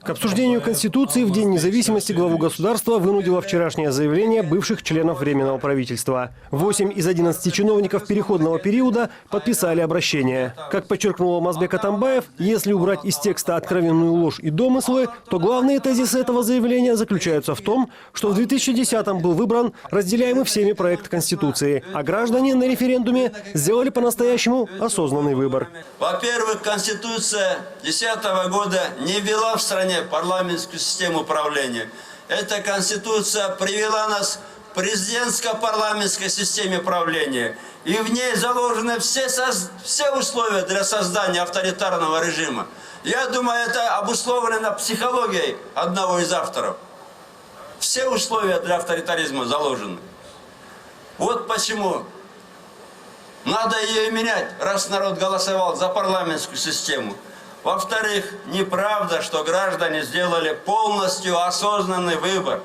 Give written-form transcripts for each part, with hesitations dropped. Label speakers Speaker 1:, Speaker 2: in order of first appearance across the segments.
Speaker 1: К обсуждению Конституции в День независимости главу государства вынудило вчерашнее заявление бывших членов Временного правительства. 8 из 11 чиновников переходного периода подписали обращение. Как подчеркнул Алмазбек Атамбаев, если убрать из текста откровенную ложь и домыслы, то главные тезисы этого заявления заключаются в том, что в 2010-м был выбран разделяемый всеми проект Конституции, а граждане на референдуме сделали по-настоящему осознанный выбор.
Speaker 2: Во-первых, Конституция 2010 года не ввела в стране парламентскую систему управления. Эта Конституция привела нас к президентско-парламентской системе правления. И в ней заложены все условия для создания авторитарного режима. Я думаю, это обусловлено психологией одного из авторов. Все условия для авторитаризма заложены. Вот почему надо ее менять, раз народ голосовал за парламентскую систему. Во-вторых, неправда, что граждане сделали полностью осознанный выбор.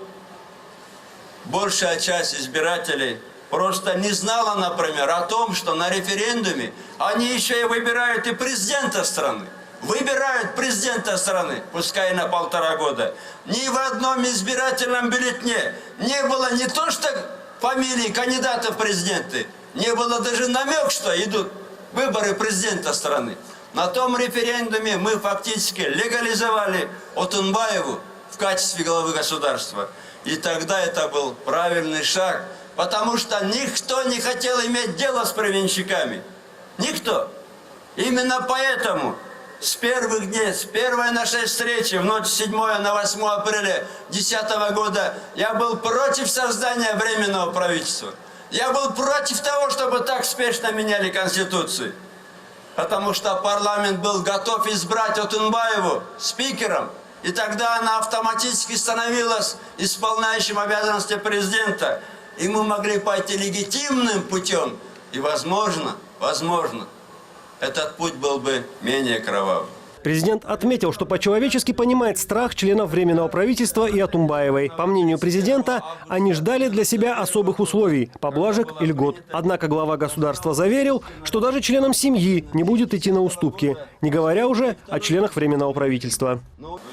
Speaker 2: Большая часть избирателей просто не знала, например, о том, что на референдуме они еще и выбирают и президента страны. Выбирают президента страны, пускай на 1,5 года. Ни в одном избирательном бюллетене не было не то что фамилии кандидатов в президенты, не было даже намека, что идут выборы президента страны. На том референдуме мы фактически легализовали Отунбаеву в качестве главы государства. И тогда это был правильный шаг, потому что никто не хотел иметь дело с провинщиками. Никто. Именно поэтому с первых дней, с первой нашей встречи в ночь с 7 на 8 апреля 2010 года я был против создания Временного правительства. Я был против того, чтобы так спешно меняли Конституцию. Потому что парламент был готов избрать Отунбаеву спикером. И тогда она автоматически становилась исполняющим обязанности президента. И мы могли пойти легитимным путем. И возможно, этот путь был бы менее кровавым.
Speaker 1: Президент отметил, что по-человечески понимает страх членов Временного правительства и Атумбаевой. По мнению президента, они ждали для себя особых условий, поблажек и льгот. Однако глава государства заверил, что даже членам семьи не будет идти на уступки, не говоря уже о членах Временного правительства.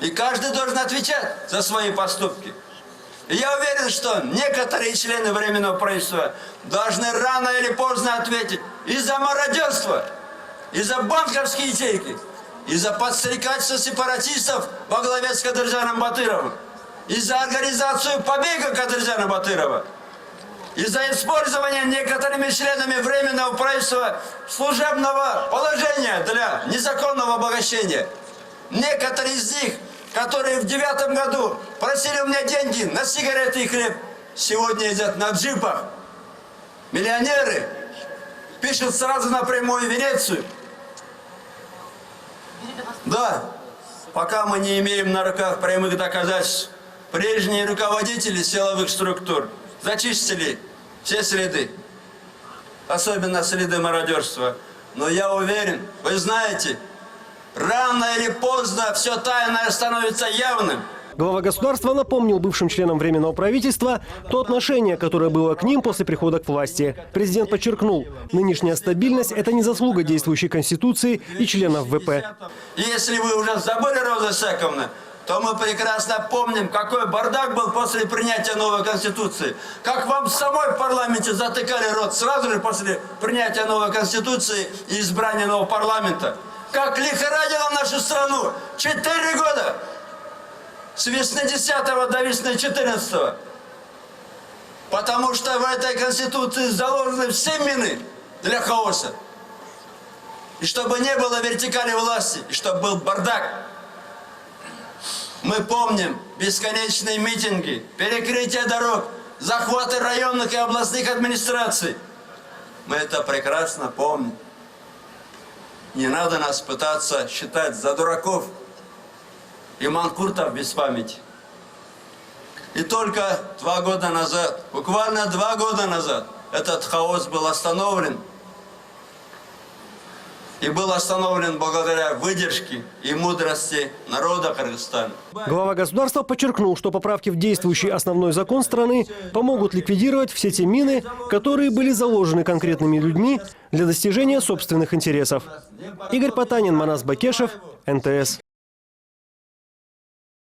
Speaker 2: И каждый должен отвечать за свои поступки. И я уверен, что некоторые члены Временного правительства должны рано или поздно ответить и за мародерство, и за банковские ячейки, и за подстрекательство сепаратистов во главе с Кадыржаном Батыровым, и за организацию побега Кадыржана Батырова, и за использование некоторыми членами Временного правительства служебного положения для незаконного обогащения. Некоторые из них, которые в 2009 году просили у меня деньги на сигареты и хлеб, сегодня ездят на джипах. Миллионеры пишут сразу напрямую в Венецию. Да, пока мы не имеем на руках прямых доказательств, прежние руководители силовых структур зачистили все следы, особенно следы мародерства. Но я уверен, вы знаете, рано или поздно все тайное становится явным.
Speaker 1: Глава государства напомнил бывшим членам Временного правительства то отношение, которое было к ним после прихода к власти. Президент подчеркнул, нынешняя стабильность – это не заслуга действующей Конституции и членов ВП.
Speaker 2: Если вы уже забыли, Роза Исааковна, то мы прекрасно помним, какой бардак был после принятия новой Конституции. Как вам в самой парламенте затыкали рот сразу же после принятия новой Конституции и избрания нового парламента. Как лихорадило нашу страну 4 года. С весны 10-го до весны 14-го. Потому что в этой Конституции заложены все мины для хаоса. И чтобы не было вертикали власти, и чтобы был бардак. Мы помним бесконечные митинги, перекрытие дорог, захваты районных и областных администраций. Мы это прекрасно помним. Не надо нас пытаться считать за дураков и манкуртов без памяти. И только 2 года назад, буквально 2 года назад, этот хаос был остановлен. И был остановлен благодаря выдержке и мудрости народа Кыргызстана.
Speaker 1: Глава государства подчеркнул, что поправки в действующий основной закон страны помогут ликвидировать все те мины, которые были заложены конкретными людьми для достижения собственных интересов. Игорь Потанин, Манас Бакешев, НТС.